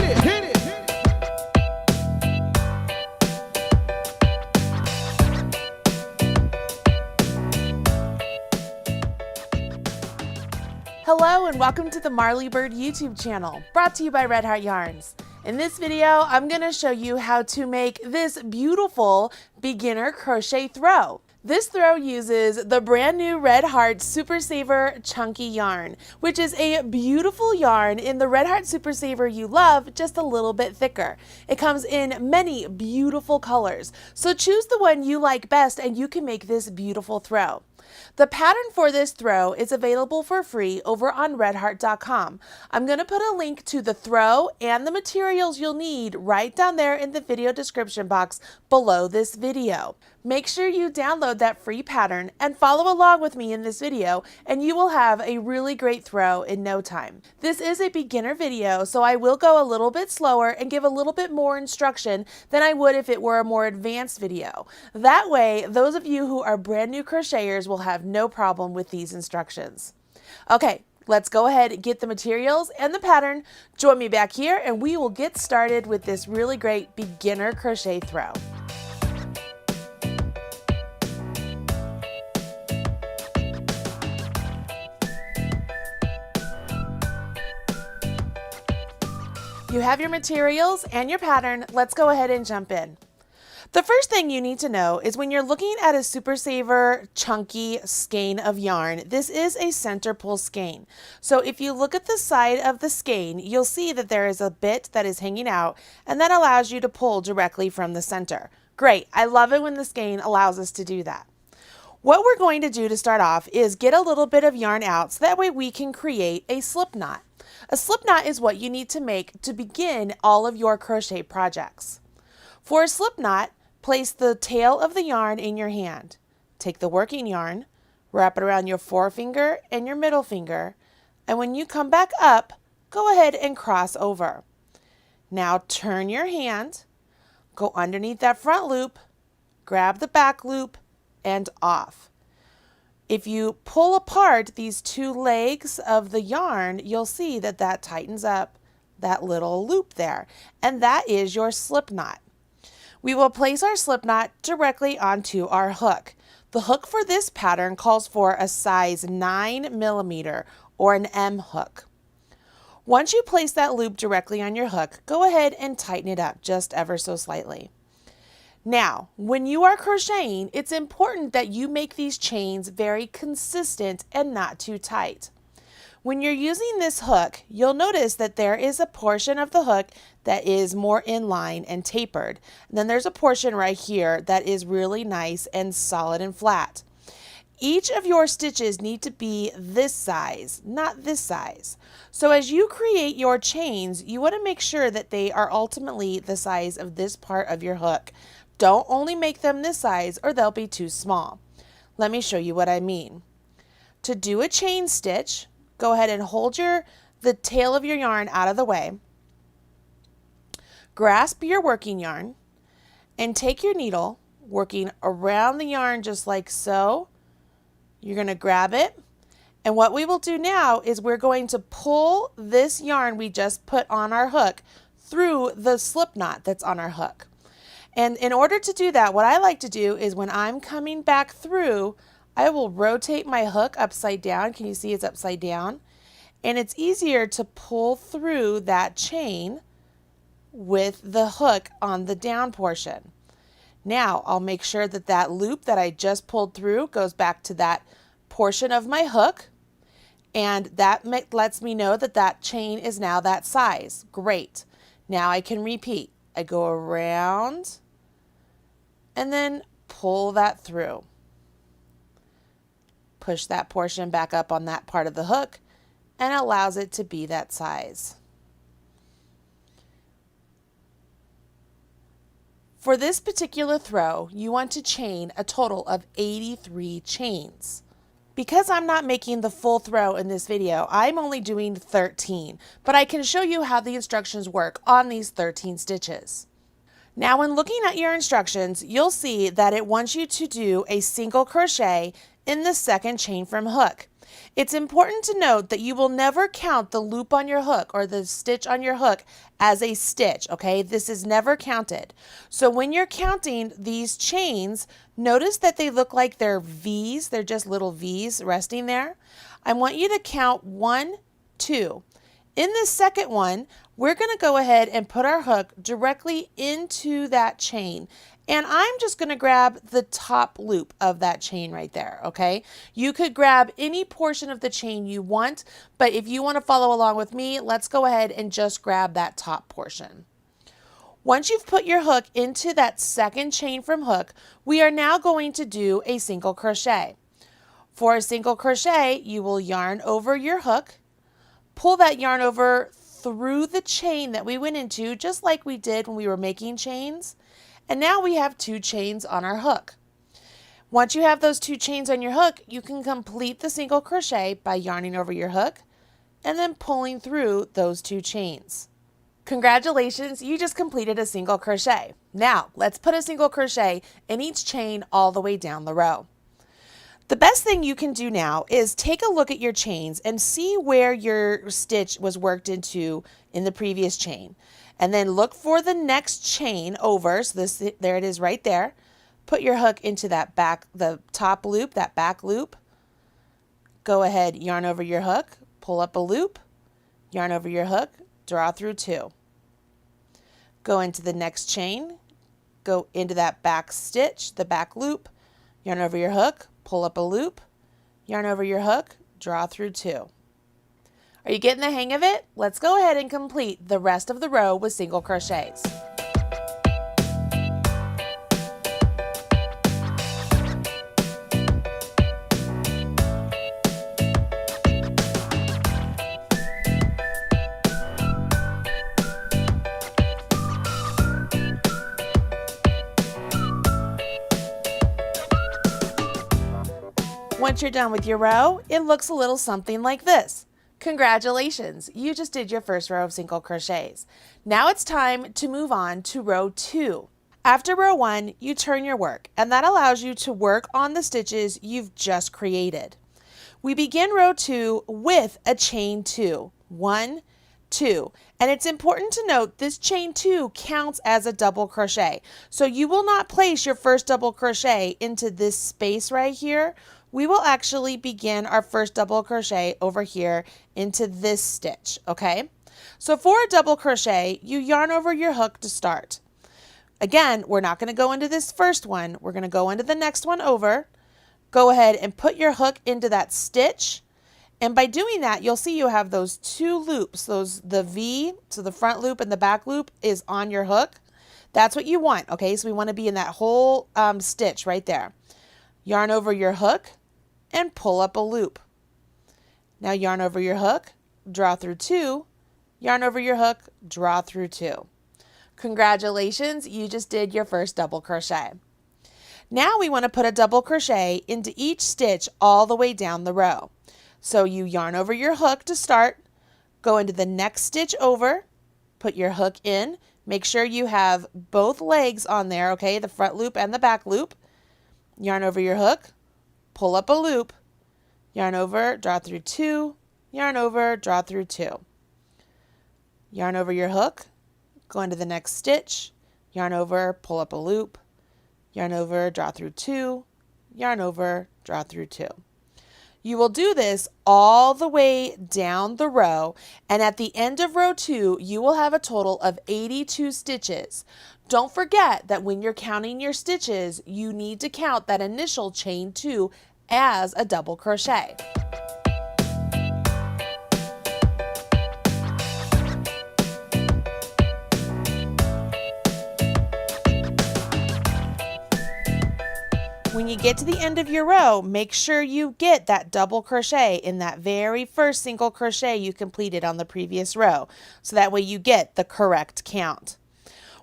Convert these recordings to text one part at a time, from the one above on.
it, hit it. Hello and welcome to the Marley Bird YouTube channel, brought to you by Red Heart Yarns. In this video, I'm going to show you how to make this beautiful beginner crochet throw. This throw uses the brand new Red Heart Super Saver Chunky yarn, which is a beautiful yarn in the Red Heart Super Saver you love, just a little bit thicker. It comes in many beautiful colors, so choose the one you like best and you can make this beautiful throw. The pattern for this throw is available for free over on redheart.com. I'm going to put a link to the throw and the materials you'll need right down there in the video description box below this video. Make sure you download that free pattern and follow along with me in this video, and you will have a really great throw in no time. This is a beginner video, so I will go a little bit slower and give a little bit more instruction than I would if it were a more advanced video. That way, those of you who are brand new crocheters will have no problem with these instructions. Okay, let's go ahead and get the materials and the pattern. Join me back here and we will get started with this really great beginner crochet throw. You have your materials and your pattern. Let's go ahead and jump in. The first thing you need to know is when you're looking at a Super Saver chunky skein of yarn, this is a center pull skein. So if you look at the side of the skein, you'll see that there is a bit that is hanging out and that allows you to pull directly from the center. Great, I love it when the skein allows us to do that. What we're going to do to start off is get a little bit of yarn out so that way we can create a slip knot. A slip knot is what you need to make to begin all of your crochet projects. For a slip knot, place the tail of the yarn in your hand. Take the working yarn, wrap it around your forefinger and your middle finger, and when you come back up, go ahead and cross over. Now turn your hand, go underneath that front loop, grab the back loop, and off. If you pull apart these two legs of the yarn, you'll see that that tightens up that little loop there, and that is your slip knot. We will place our slip knot directly onto our hook. The hook for this pattern calls for a size 9mm or an M hook. Once you place that loop directly on your hook, go ahead and tighten it up just ever so slightly. Now, when you are crocheting, it's important that you make these chains very consistent and not too tight. When you're using this hook, you'll notice that there is a portion of the hook that is more inline and tapered. And then there's a portion right here that is really nice and solid and flat. Each of your stitches need to be this size, not this size. So as you create your chains, you want to make sure that they are ultimately the size of this part of your hook. Don't only make them this size or they'll be too small. Let me show you what I mean. To do a chain stitch, go ahead and hold the tail of your yarn out of the way. Grasp your working yarn and take your needle, working around the yarn just like so. You're going to grab it. And what we will do now is we're going to pull this yarn we just put on our hook through the slip knot that's on our hook. And in order to do that, what I like to do is when I'm coming back through, I will rotate my hook upside down. Can you see it's upside down? And it's easier to pull through that chain with the hook on the down portion. Now I'll make sure that that loop that I just pulled through goes back to that portion of my hook, and that lets me know that that chain is now that size. Great. Now I can repeat. I go around and then pull that through. Push that portion back up on that part of the hook and allows it to be that size. For this particular throw, you want to chain a total of 83 chains. Because I'm not making the full throw in this video, I'm only doing 13, but I can show you how the instructions work on these 13 stitches. Now when looking at your instructions, you'll see that it wants you to do a single crochet in the second chain from hook. It's important to note that you will never count the loop on your hook or the stitch on your hook as a stitch, okay? This is never counted. So when you're counting these chains, notice that they look like they're V's. They're just little V's resting there. I want you to count 1, 2. In this second one, we're going to go ahead and put our hook directly into that chain. And I'm just going to grab the top loop of that chain right there, okay? You could grab any portion of the chain you want, but if you want to follow along with me, let's go ahead and just grab that top portion. Once you've put your hook into that second chain from hook, we are now going to do a single crochet. For a single crochet, you will yarn over your hook, pull that yarn over through the chain that we went into, just like we did when we were making chains. And now we have 2 chains on our hook. Once you have those 2 chains on your hook, you can complete the single crochet by yarning over your hook and then pulling through those 2 chains. Congratulations, you just completed a single crochet. Now, let's put a single crochet in each chain all the way down the row. The best thing you can do now is take a look at your chains and see where your stitch was worked into in the previous chain. And then look for the next chain over. So there it is right there. Put your hook into that the top loop, that back loop. Go ahead, yarn over your hook, pull up a loop, yarn over your hook, draw through 2. Go into the next chain, go into that back stitch, the back loop, yarn over your hook, pull up a loop, yarn over your hook, draw through 2. Are you getting the hang of it? Let's go ahead and complete the rest of the row with single crochets. Once you're done with your row, it looks a little something like this. Congratulations, you just did your first row of single crochets. Now it's time to move on to row 2. After row 1, you turn your work, and that allows you to work on the stitches you've just created. We begin row 2 with a chain 2. 1, 2. And it's important to note this chain 2 counts as a double crochet. So you will not place your first double crochet into this space right here. We will actually begin our first double crochet over here into this stitch, okay? So for a double crochet, you yarn over your hook to start. Again, we're not going to go into this first one. We're going to go into the next one over. Go ahead and put your hook into that stitch. And by doing that, you'll see you have those 2 loops, the V, so the front loop and the back loop is on your hook. That's what you want, okay? So we want to be in that whole stitch right there. Yarn over your hook and pull up a loop. Now yarn over your hook, draw through 2, yarn over your hook, draw through 2. Congratulations, you just did your first double crochet. Now we want to put a double crochet into each stitch all the way down the row. So you yarn over your hook to start, go into the next stitch over, put your hook in, make sure you have both legs on there, okay, the front loop and the back loop. Yarn over your hook, pull up a loop, yarn over, draw through 2, yarn over, draw through 2. Yarn over your hook, go into the next stitch, yarn over, pull up a loop, yarn over, draw through 2, yarn over, draw through 2. You will do this all the way down the row, and at the end of row 2, you will have a total of 82 stitches. Don't forget that when you're counting your stitches, you need to count that initial chain 2 as a double crochet. When you get to the end of your row, make sure you get that double crochet in that very first single crochet you completed on the previous row, so that way you get the correct count.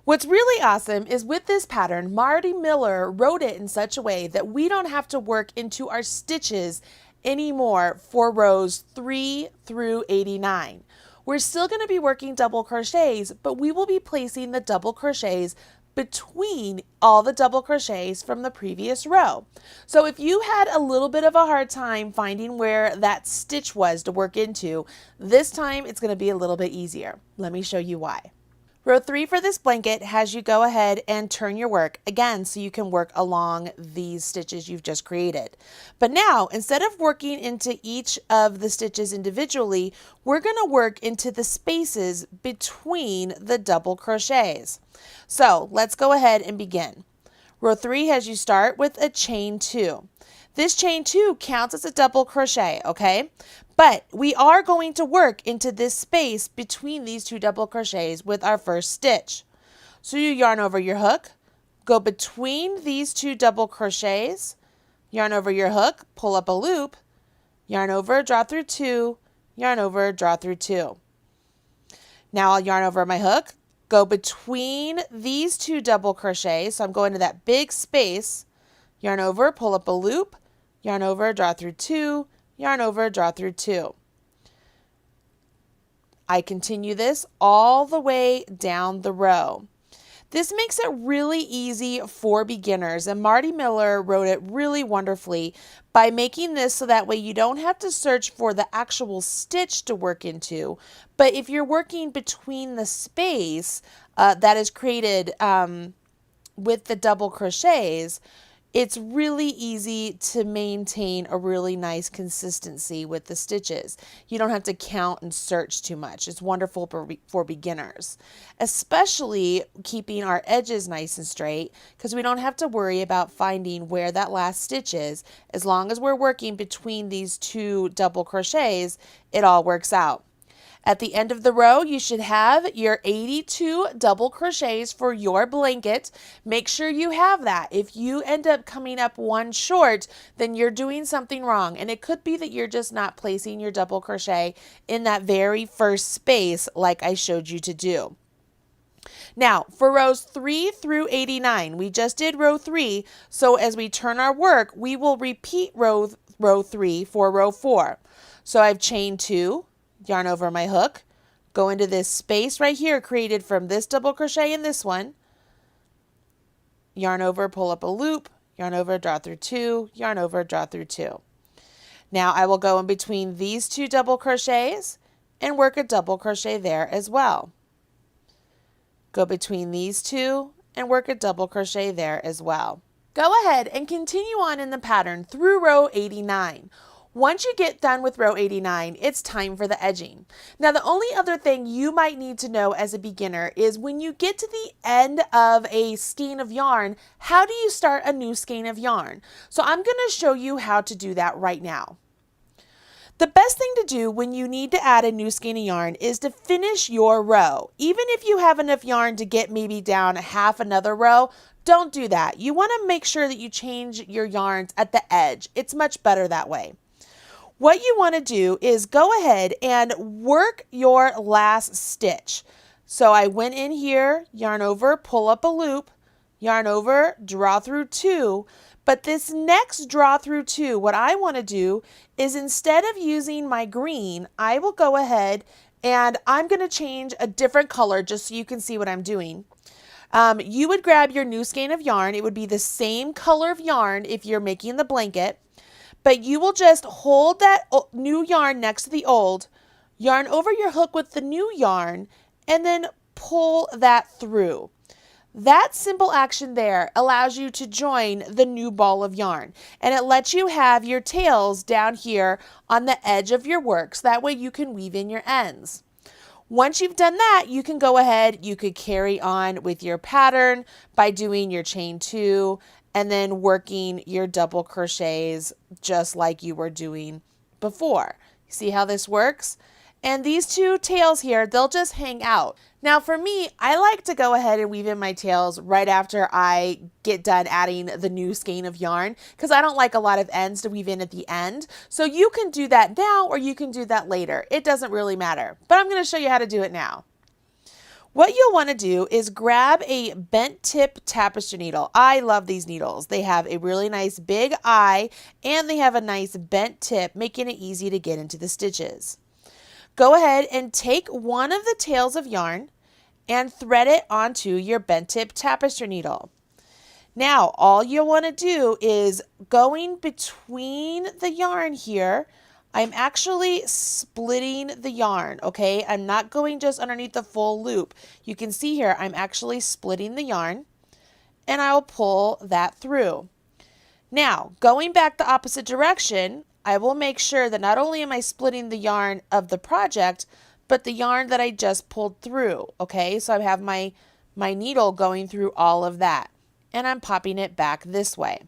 What's really awesome is with this pattern, Marty Miller wrote it in such a way that we don't have to work into our stitches anymore for rows 3 through 89. We're still going to be working double crochets, but we will be placing the double crochets between all the double crochets from the previous row. So if you had a little bit of a hard time finding where that stitch was to work into, this time it's going to be a little bit easier. Let me show you why. Row 3 for this blanket has you go ahead and turn your work again so you can work along these stitches you've just created. But now, instead of working into each of the stitches individually, we're going to work into the spaces between the double crochets. So let's go ahead and begin. Row 3 has you start with a chain 2. This chain 2 counts as a double crochet, okay? But we are going to work into this space between these two double crochets with our first stitch. So you yarn over your hook, go between these two double crochets, yarn over your hook, pull up a loop, yarn over, draw through 2, yarn over, draw through 2. Now I'll yarn over my hook, go between these two double crochets, so I'm going to that big space, yarn over, pull up a loop, yarn over, draw through 2, yarn over, draw through 2. I continue this all the way down the row. This makes it really easy for beginners, and Marty Miller wrote it really wonderfully by making this so that way you don't have to search for the actual stitch to work into, but if you're working between the space that is created with the double crochets, it's really easy to maintain a really nice consistency with the stitches. You don't have to count and search too much. It's wonderful for beginners, especially keeping our edges nice and straight because we don't have to worry about finding where that last stitch is. As long as we're working between these two double crochets, it all works out. At the end of the row, you should have your 82 double crochets for your blanket. Make sure you have that. If you end up coming up one short, then you're doing something wrong. And it could be that you're just not placing your double crochet in that very first space like I showed you to do. Now, for rows 3 through 89, we just did row 3. So as we turn our work, we will repeat row 3 for row 4. So I've chained 2. Yarn over my hook, go into this space right here created from this double crochet and this one, yarn over, pull up a loop, yarn over, draw through 2, yarn over, draw through 2. Now I will go in between these two double crochets and work a double crochet there as well. Go between these two and work a double crochet there as well. Go ahead and continue on in the pattern through row 89. Once you get done with row 89, it's time for the edging. Now, the only other thing you might need to know as a beginner is when you get to the end of a skein of yarn, how do you start a new skein of yarn? So I'm going to show you how to do that right now. The best thing to do when you need to add a new skein of yarn is to finish your row. Even if you have enough yarn to get maybe down half another row, don't do that. You want to make sure that you change your yarns at the edge. It's much better that way. What you want to do is go ahead and work your last stitch. So I went in here, yarn over, pull up a loop, yarn over, draw through 2. But this next draw through 2, what I want to do is instead of using my green, I will go ahead and I'm going to change a different color just so you can see what I'm doing. You would grab your new skein of yarn. It would be the same color of yarn if you're making the blanket. But you will just hold that new yarn next to the old, yarn over your hook with the new yarn, and then pull that through. That simple action there allows you to join the new ball of yarn, and it lets you have your tails down here on the edge of your work, so that way you can weave in your ends. Once you've done that, you can go ahead, you could carry on with your pattern by doing your chain 2 and then working your double crochets just like you were doing before. See how this works? And these two tails here, they'll just hang out. Now for me, I like to go ahead and weave in my tails right after I get done adding the new skein of yarn because I don't like a lot of ends to weave in at the end. So you can do that now or you can do that later. It doesn't really matter, but I'm going to show you how to do it now. What you'll want to do is grab a bent tip tapestry needle. I love these needles. They have a really nice big eye and they have a nice bent tip, making it easy to get into the stitches. Go ahead and take one of the tails of yarn and thread it onto your bent tip tapestry needle. Now, all you want to do is going between the yarn here. I'm actually splitting the yarn, okay? I'm not going just underneath the full loop. You can see here, I'm actually splitting the yarn, and I'll pull that through. Now, going back the opposite direction, I will make sure that not only am I splitting the yarn of the project, but the yarn that I just pulled through, okay? So I have my needle going through all of that, and I'm popping it back this way.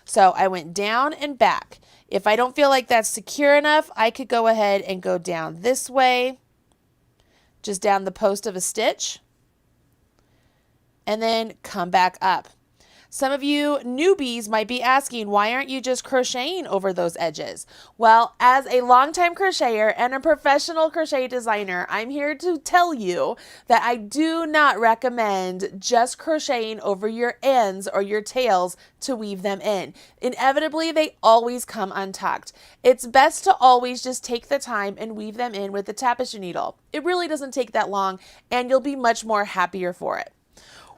So I went down and back. If I don't feel like that's secure enough, I could go ahead and go down this way, just down the post of a stitch, and then come back up. Some of you newbies might be asking, why aren't you just crocheting over those edges? Well, as a longtime crocheter and a professional crochet designer, I'm here to tell you that I do not recommend just crocheting over your ends or your tails to weave them in. Inevitably, they always come untucked. It's best to always just take the time and weave them in with the tapestry needle. It really doesn't take that long, and you'll be much more happier for it.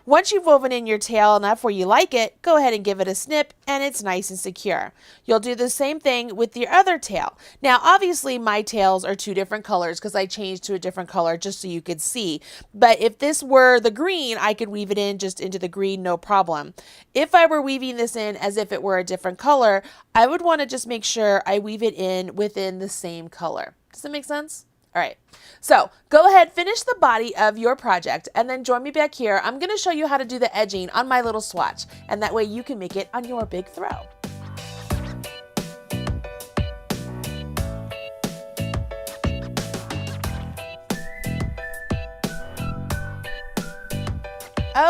Once you've woven in your tail enough where you like it, go ahead and give it a snip, and it's nice and secure. You'll do the same thing with your other tail. Now, obviously, my tails are two different colors because I changed to a different color just so you could see. But if this were the green, I could weave it in just into the green, no problem. If I were weaving this in as if it were a different color, I would want to just make sure I weave it in within the same color. Does that make sense? All right, so go ahead, finish the body of your project, and then join me back here. I'm going to show you how to do the edging on my little swatch, and that way you can make it on your big throw.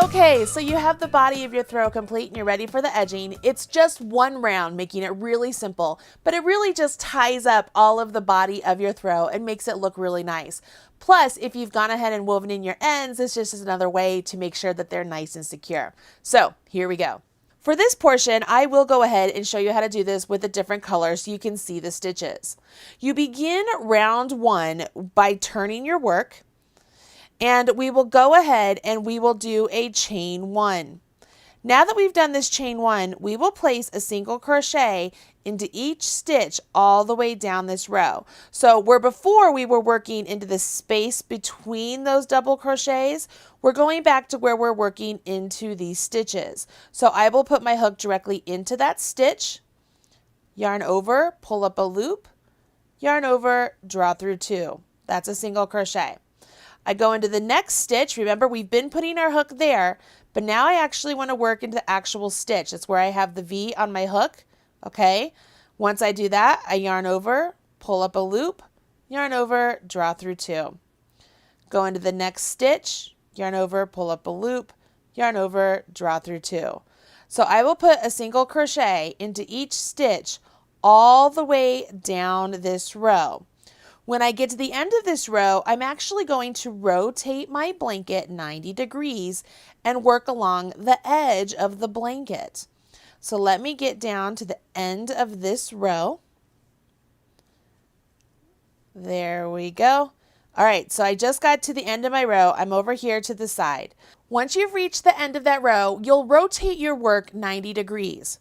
Okay, so you have the body of your throw complete and you're ready for the edging. It's just one round, making it really simple, but it really just ties up all of the body of your throw and makes it look really nice. Plus, if you've gone ahead and woven in your ends, it's just another way to make sure that they're nice and secure. So here we go. For this portion, I will go ahead and show you how to do this with a different color so you can see the stitches. You begin round one by turning your work, and we will go ahead and we will do a chain one. Now that we've done this chain one, we will place a single crochet into each stitch all the way down this row. So where before we were working into the space between those double crochets, we're going back to where we're working into these stitches. So I will put my hook directly into that stitch, yarn over, pull up a loop, yarn over, draw through two. That's a single crochet. I go into the next stitch. Remember, we've been putting our hook there, but now I actually want to work into the actual stitch. That's where I have the V on my hook, okay? Once I do that, I yarn over, pull up a loop, yarn over, draw through two. Go into the next stitch, yarn over, pull up a loop, yarn over, draw through two. So I will put a single crochet into each stitch all the way down this row. When I get to the end of this row, I'm actually going to rotate my blanket 90 degrees and work along the edge of the blanket. So let me get down to the end of this row. There we go. All right, so I just got to the end of my row. I'm over here to the side. Once you've reached the end of that row, you'll rotate your work 90 degrees.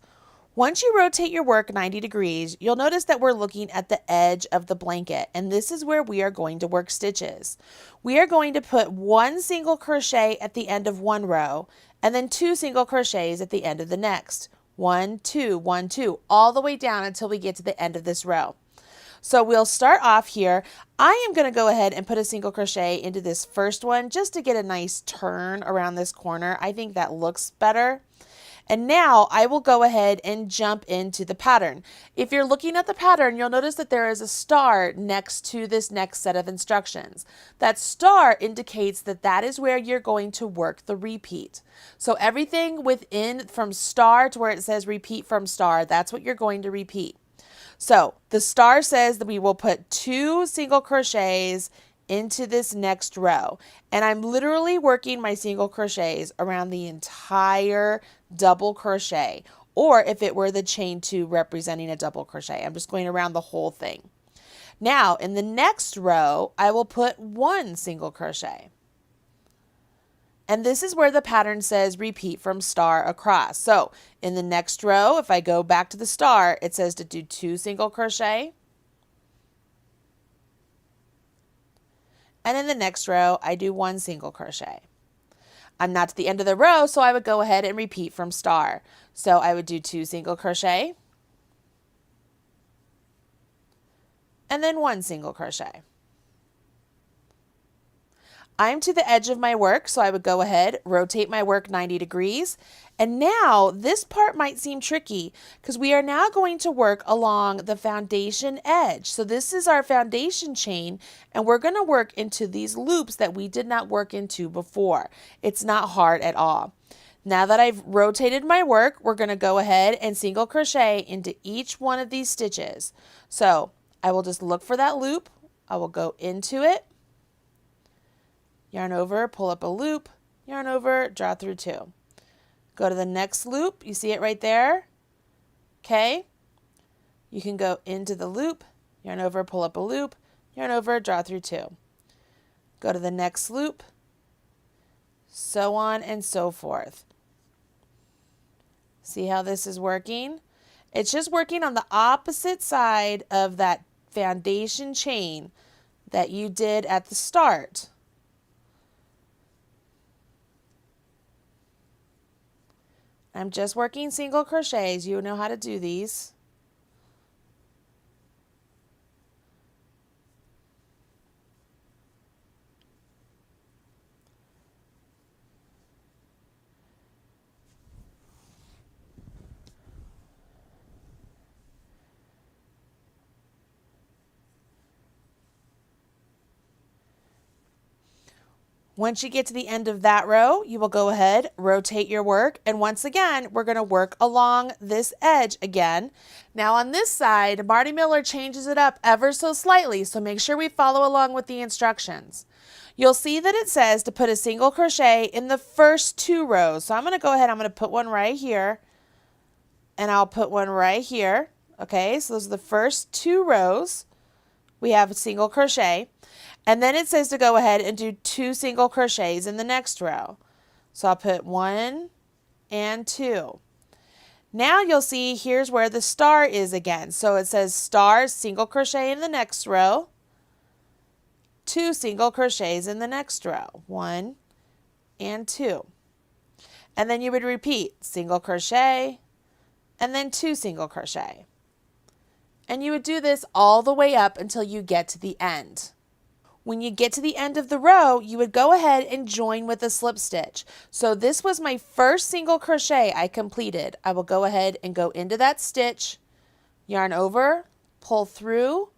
Once you rotate your work 90 degrees, you'll notice that we're looking at the edge of the blanket, and this is where we are going to work stitches. We are going to put one single crochet at the end of one row, and then two single crochets at the end of the next. 1, 2, 1, 2, all the way down until we get to the end of this row. So we'll start off here. I am going to go ahead and put a single crochet into this first one just to get a nice turn around this corner. I think that looks better. And now I will go ahead and jump into the pattern. If you're looking at the pattern, you'll notice that there is a star next to this next set of instructions. That star indicates that that is where you're going to work the repeat. So everything within from star to where it says repeat from star, that's what you're going to repeat. So the star says that we will put 2 single crochets into this next row, and I'm literally working my single crochets around the entire double crochet, or if it were the chain 2 representing a double crochet, I'm just going around the whole thing. Now in the next row I will put 1 single crochet. And this is where the pattern says repeat from star across. So in the next row, if I go back to the star, it says to do 2 single crochet. And in the next row, I do 1 single crochet. I'm not to the end of the row, so I would go ahead and repeat from star. So I would do 2 single crochet and then 1 single crochet. I'm to the edge of my work, so I would go ahead, rotate my work 90 degrees. And now this part might seem tricky because we are now going to work along the foundation edge. So this is our foundation chain, and we're going to work into these loops that we did not work into before. It's not hard at all. Now that I've rotated my work, we're going to go ahead and single crochet into each one of these stitches. So I will just look for that loop. I will go into it. Yarn over, pull up a loop, yarn over, draw through 2. Go to the next loop, you see it right there? Okay. You can go into the loop, yarn over, pull up a loop, yarn over, draw through 2. Go to the next loop, so on and so forth. See how this is working? It's just working on the opposite side of that foundation chain that you did at the start. I'm just working single crochets. You know how to do these. Once you get to the end of that row, you will go ahead, rotate your work, and once again, we're going to work along this edge again. Now on this side, Marty Miller changes it up ever so slightly, so make sure we follow along with the instructions. You'll see that it says to put a single crochet in the first 2 rows. So I'm going to go ahead, I'm going to put one right here, and I'll put one right here. Okay, so those are the first 2 rows. We have a single crochet. And then it says to go ahead and do 2 single crochets in the next row. So I'll put 1 and 2. Now you'll see here's where the star is again. So it says star, single crochet in the next row, 2 single crochets in the next row, 1 and 2. And then you would repeat single crochet and then 2 single crochet. And you would do this all the way up until you get to the end. When you get to the end of the row, you would go ahead and join with a slip stitch. So this was my first single crochet I completed. I will go ahead and go into that stitch, yarn over, pull through,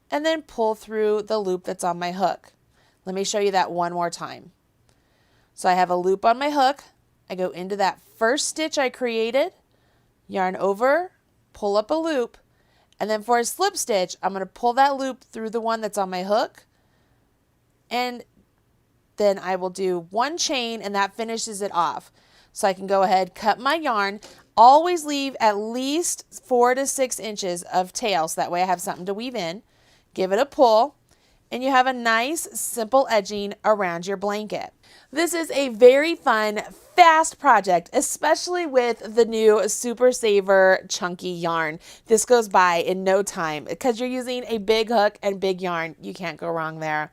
and then pull through the loop that's on my hook. Let me show you that one more time. So I have a loop on my hook. I go into that first stitch I created, yarn over, pull up a loop, and then for a slip stitch, I'm going to pull that loop through the one that's on my hook, and then I will do 1 chain and that finishes it off. So I can go ahead, cut my yarn, always leave at least 4 to 6 inches of tail so that way I have something to weave in. Give it a pull and you have a nice simple edging around your blanket. This is a very fun, fast project, especially with the new Super Saver chunky yarn. This goes by in no time because you're using a big hook and big yarn. You can't go wrong there.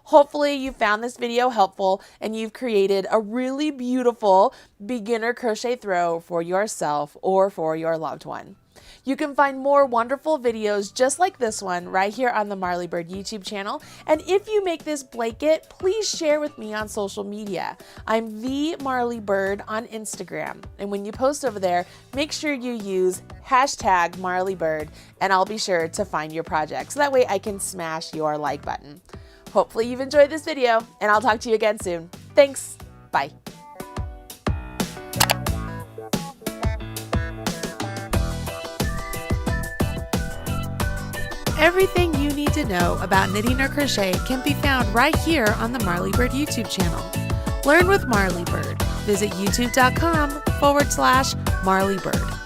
Hopefully you found this video helpful and you've created a really beautiful beginner crochet throw for yourself or for your loved one. You can find more wonderful videos just like this one right here on the Marley Bird YouTube channel. And if you make this blanket, please share with me on social media. I'm the Marley Bird on Instagram. And when you post over there, make sure you use hashtag Marley Bird and I'll be sure to find your project. So that way I can smash your like button. Hopefully you've enjoyed this video and I'll talk to you again soon. Thanks. Bye. Everything you need to know about knitting or crochet can be found right here on the Marley Bird YouTube channel. Learn with Marley Bird. Visit youtube.com/Marley Bird.